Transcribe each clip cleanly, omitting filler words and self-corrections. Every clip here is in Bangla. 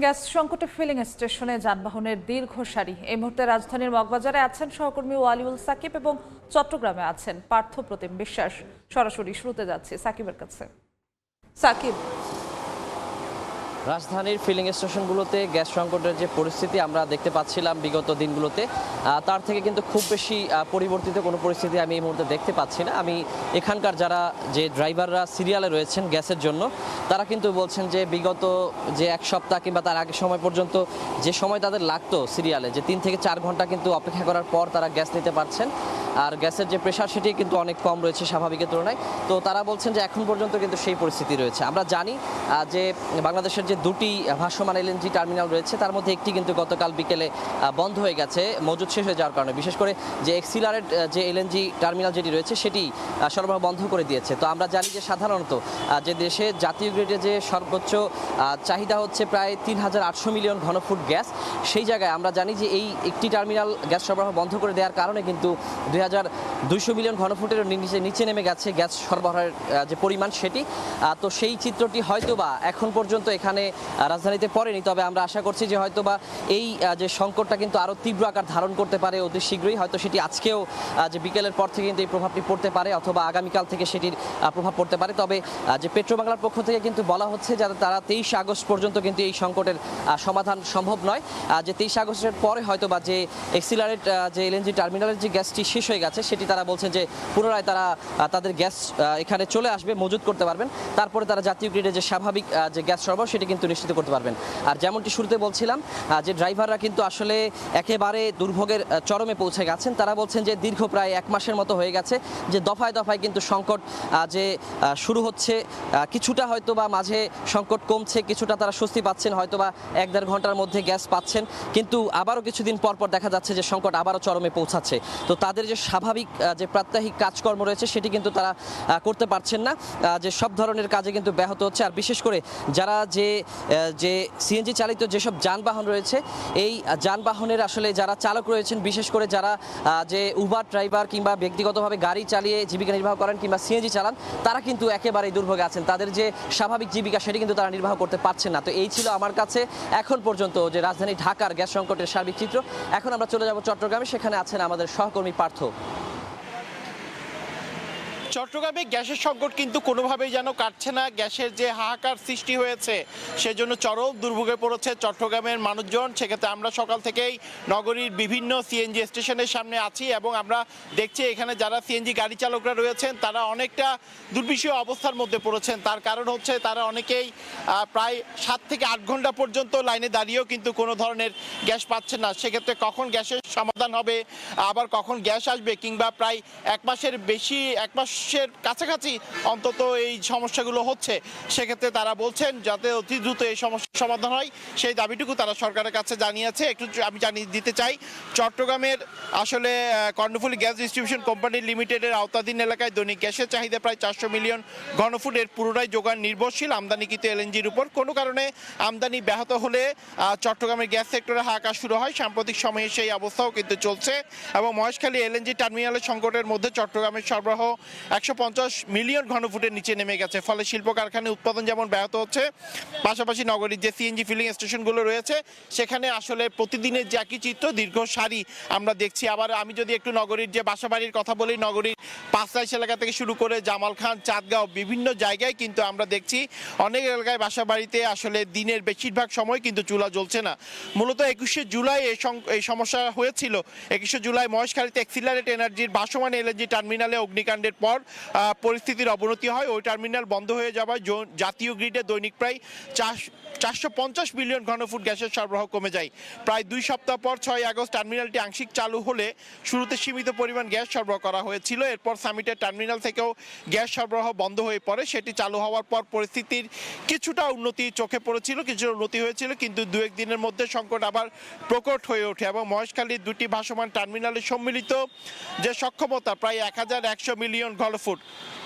গ্যাস সংকটে ফিলিং স্টেশনে যানবাহনের দীর্ঘ সারি। এই মুহূর্তে রাজধানীর মগবাজারে আছেন সহকর্মী ওয়ালিউল সাকিব এবং চট্টগ্রামে আছেন পার্থ প্রতিম বিশ্বাস। সরাসরি শুরুতে যাচ্ছি সাকিবের কাছে। সাকিব, রাজধানীর ফিলিং স্টেশনগুলোতে গ্যাস সংকটের যে পরিস্থিতি আমরা দেখতে পাচ্ছিলাম বিগত দিনগুলোতে, তার থেকে কিন্তু খুব বেশি পরিবর্তিত কোনো পরিস্থিতি আমি এই মুহূর্তে দেখতে পাচ্ছি না। আমি এখানকার যারা যে ড্রাইভাররা সিরিয়ালে রয়েছেন গ্যাসের জন্য, তারা কিন্তু বলছেন যে বিগত যে এক সপ্তাহ কিংবা তার আগের সময় পর্যন্ত যে সময় তাদের লাগতো সিরিয়ালে, যে 3 থেকে 4 ঘন্টা কিন্তু অপেক্ষা করার পর তারা গ্যাস নিতে পারছেন। আর গ্যাসের যে প্রেশার সেটি কিন্তু অনেক কম রয়েছে স্বাভাবিকের তুলনায়। তো তারা বলছেন যে এখন পর্যন্ত কিন্তু সেই পরিস্থিতি রয়েছে। আমরা জানি যে বাংলাদেশের যে দুটি ভাসমান এলএনজি টার্মিনাল রয়েছে, তার মধ্যে একটি কিন্তু গতকাল বিকেলে বন্ধ হয়ে গেছে মজুদ শেষ হয়ে যাওয়ার কারণে। বিশেষ করে যে এক্সিলারেট যে এলএনজি টার্মিনাল যেটি রয়েছে সেটি সরবরাহ বন্ধ করে দিয়েছে। তো আমরা জানি যে সাধারণত যে দেশে জাতীয় গ্রিডে যে সর্বোচ্চ চাহিদা হচ্ছে প্রায় 3800 মিলিয়ন ঘনফুট গ্যাস, সেই জায়গায় আমরা জানি যে এই একটি টার্মিনাল গ্যাস সরবরাহ বন্ধ করে দেওয়ার কারণে কিন্তু 2200 মিলিয়ন ঘনফুটের নিচে নেমে গেছে গ্যাস সরবরাহের যে পরিমাণ সেটি। তো সেই চিত্রটি হয়তোবা এখন পর্যন্ত এখানে রাজধানীতে পড়েনি, তবে আমরা আশা করছি যে হয়তোবা এই যে সংকটটা কিন্তু আরও তীব্র আকার ধারণ করতে পারে অতি শীঘ্রই। হয়তো সেটি আজকেও যে বিকেলের পর থেকে কিন্তু এই প্রভাবটি পড়তে পারে, অথবা আগামীকাল থেকে সেটির প্রভাব পড়তে পারে। তবে যে পেট্রোবাংলার পক্ষ থেকে কিন্তু বলা হচ্ছে যাতে তারা 23 আগস্ট পর্যন্ত কিন্তু এই সংকটের সমাধান সম্ভব নয়। যে 23 আগস্টের পরে হয়তোবা যে এক্সিলারেট যে এলএনজি টার্মিনালের যে গ্যাসটি শেষ হয়ে গেছে, সেটি তারা বলছেন যে পুনরায় তারা তাদের গ্যাস এখানে চলে আসবে, মজুত করতে পারবেন। তারপরে তারা জাতীয় গ্রিডে যে স্বাভাবিক যে গ্যাস সরবরাহ সেটি কিন্তু নিশ্চিত করতে পারবেন। আর যেমনটি শুরুতে বলছিলাম যে ড্রাইভাররা কিন্তু আসলে একেবারে দুর্ভোগের চরমে পৌঁছে গেছেন। তারা বলছেন যে দীর্ঘ প্রায় 1 মাসের মতো হয়ে গেছে যে দফায় দফায় কিন্তু সংকট যে শুরু হচ্ছে। কিছুটা হয়তো বা মাঝে সংকট কমছে, কিছুটা তারা স্বস্তি পাচ্ছেন, হয়তো বা 1-1.5 ঘন্টার মধ্যে গ্যাস পাচ্ছেন, কিন্তু আবারও কিছুদিন পর পর দেখা যাচ্ছে যে সংকট আবারও চরমে পৌঁছাচ্ছে। তো তাদের যে স্বাভাবিক যে প্রাত্যহিক কাজকর্ম রয়েছে সেটি কিন্তু তারা করতে পারছেন না, যে সব ধরনের কাজে কিন্তু ব্যাহত হচ্ছে। আর বিশেষ করে যারা যে সিএনজি চালিত যেসব যানবাহন রয়েছে, এই যানবাহনের আসলে যারা চালক রয়েছেন, বিশেষ করে যারা যে উবার ড্রাইভার কিংবা ব্যক্তিগতভাবে গাড়ি চালিয়ে জীবিকা নির্বাহ করেন কিংবা সিএনজি চালান, তারা কিন্তু একেবারেই দুর্ভোগে আছেন। তাদের যে স্বাভাবিক জীবিকা সেটি কিন্তু তারা নির্বাহ করতে পারছেন না। তো এই ছিল আমার কাছে এখন পর্যন্ত যে রাজধানী ঢাকার গ্যাস সংকটের সার্বিক চিত্র। এখন আমরা চলে যাব চট্টগ্রামে, সেখানে আছেন আমাদের সহকর্মী পার্থ। চট্টগ্রামে গ্যাসের সংকট কিন্তু কোনোভাবেই যেন কাটছে না। গ্যাসের যে হাহাকার সৃষ্টি হয়েছে সেজন্য চরম দুর্ভোগে পড়েছে চট্টগ্রামের মানুষজন। সেক্ষেত্রে আমরা সকাল থেকেই নগরীর বিভিন্ন সিএনজি স্টেশনের সামনে আছি এবং আমরা দেখছি এখানে যারা সিএনজি গাড়ি চালকরা রয়েছেন তারা অনেকটা দুর্বিষহ অবস্থার মধ্যে পড়েছেন। তার কারণ হচ্ছে তারা অনেকেই প্রায় 7 থেকে 8 ঘন্টা পর্যন্ত লাইনে দাঁড়িয়েও কিন্তু কোনো ধরনের গ্যাস পাচ্ছেন না। সেক্ষেত্রে কখন গ্যাসের সমাধান হবে, আবার কখন গ্যাস আসবে, কিংবা প্রায় 1 মাসের বেশি, 1 মাসের কাছাকাছি অন্তত এই সমস্যাগুলো হচ্ছে। সেক্ষেত্রে তারা বলছেন যাতে অতি দ্রুত এই সমস্যার সমাধান হয়, সেই দাবিটুকু তারা সরকারের কাছে জানিয়েছে। একটু আমি জানিয়ে দিতে চাই, চট্টগ্রামের আসলে কর্ণফুলী গ্যাস ডিস্ট্রিবিউশন কোম্পানি লিমিটেডের আওতাধীন এলাকায় দৈনিক গ্যাসের চাহিদা প্রায় 400 মিলিয়ন ঘনফুটের, পুরোটাই যোগান নির্ভরশীল আমদানিকৃত এলএনজির উপর। কোনো কারণে আমদানি ব্যাহত হলে চট্টগ্রামের গ্যাস সেক্টরে হাহাকার শুরু হয়। সাম্প্রতিক সময়ে সেই অবস্থাও কিন্তু চলছে এবং মহেশখালী এলএনজি টার্মিনালের সংকটের মধ্যে চট্টগ্রামের সরবরাহ 150 মিলিয়ন ঘনফুটের নিচে নেমে গেছে। ফলে শিল্প কারখানায় উৎপাদন যেমন ব্যাহত হচ্ছে, পাশাপাশি নগরীর যে সিএনজি ফিলিং স্টেশনগুলো রয়েছে সেখানে আসলে প্রতিদিনের যে একই চিত্র, দীর্ঘ সারি আমরা দেখছি। আবার আমি যদি একটু নগরীর যে বাসাবাড়ির কথা বলি, নগরীর পাঁচরাইশ এলাকা থেকে শুরু করে জামাল খান, চাঁদগাঁও, বিভিন্ন জায়গায় কিন্তু আমরা দেখছি অনেক এলাকায় বাসাবাড়িতে আসলে দিনের বেশিরভাগ সময় কিন্তু চুলা জ্বলছে না। মূলত 21শে জুলাই এই সমস্যা হয়েছিল। 21শে জুলাই মহেশখালীতে এক্সিলারেট এনার্জির ভাসমান এলএনজি টার্মিনালে অগ্নিকাণ্ডের পর পরিস্থিতির অবনতি হয়। ওই টার্মিনাল বন্ধ হয়ে যাওয়ায় জাতীয় গ্রিডে দৈনিক প্রায় 450 মিলিয়ন ঘনফুট গ্যাসের সরবরাহ কমে যায়। প্রায় 2 সপ্তাহ পর 6 আগস্ট টার্মিনালটি আংশিক চালু হলে শুরুতে সীমিত পরিমাণ গ্যাস সরবরাহ করা হয়েছিল। এরপর সামিটের টার্মিনাল থেকেও গ্যাস সরবরাহ বন্ধ হয়ে পড়ে। সেটি চালু হওয়ার পর পরিস্থিতির কিছুটা উন্নতি চোখে পড়েছিল, কিছুটা উন্নতি হয়েছিল, কিন্তু 2-1 দিনের মধ্যে সংকট আবার প্রকট হয়ে ওঠে এবং মহেশখালীর 2টি ভাসমান টার্মিনালের সম্মিলিত যে সক্ষমতা প্রায় 1100 মিলিয়ন ঘনফুট,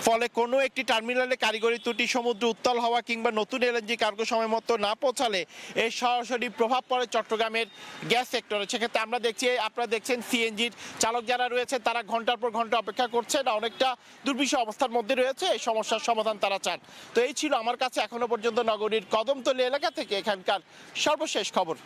ফলে কোনো একটি টার্মিনালে কারিগরি ত্রুটি, সমুদ্র উত্তাল হওয়া কিংবা নতুন এলএনজি কার্গো সময় মতো না পৌঁছালে এর সরাসরি প্রভাব পড়ে চট্টগ্রামের গ্যাস সেক্টরে। সেক্ষেত্রে আমরা দেখছি, আপনারা দেখছেন সিএনজির চালক যারা রয়েছে তারা ঘন্টার পর ঘন্টা অপেক্ষা করছেন, অনেকটা দুর্বিষহ অবস্থার মধ্যে রয়েছে। এই সমস্যার সমাধান তারা চান। তো এই ছিল আমার কাছে এখনো পর্যন্ত নগরীর কদমতলী এলাকা থেকে এখানকার সর্বশেষ খবর।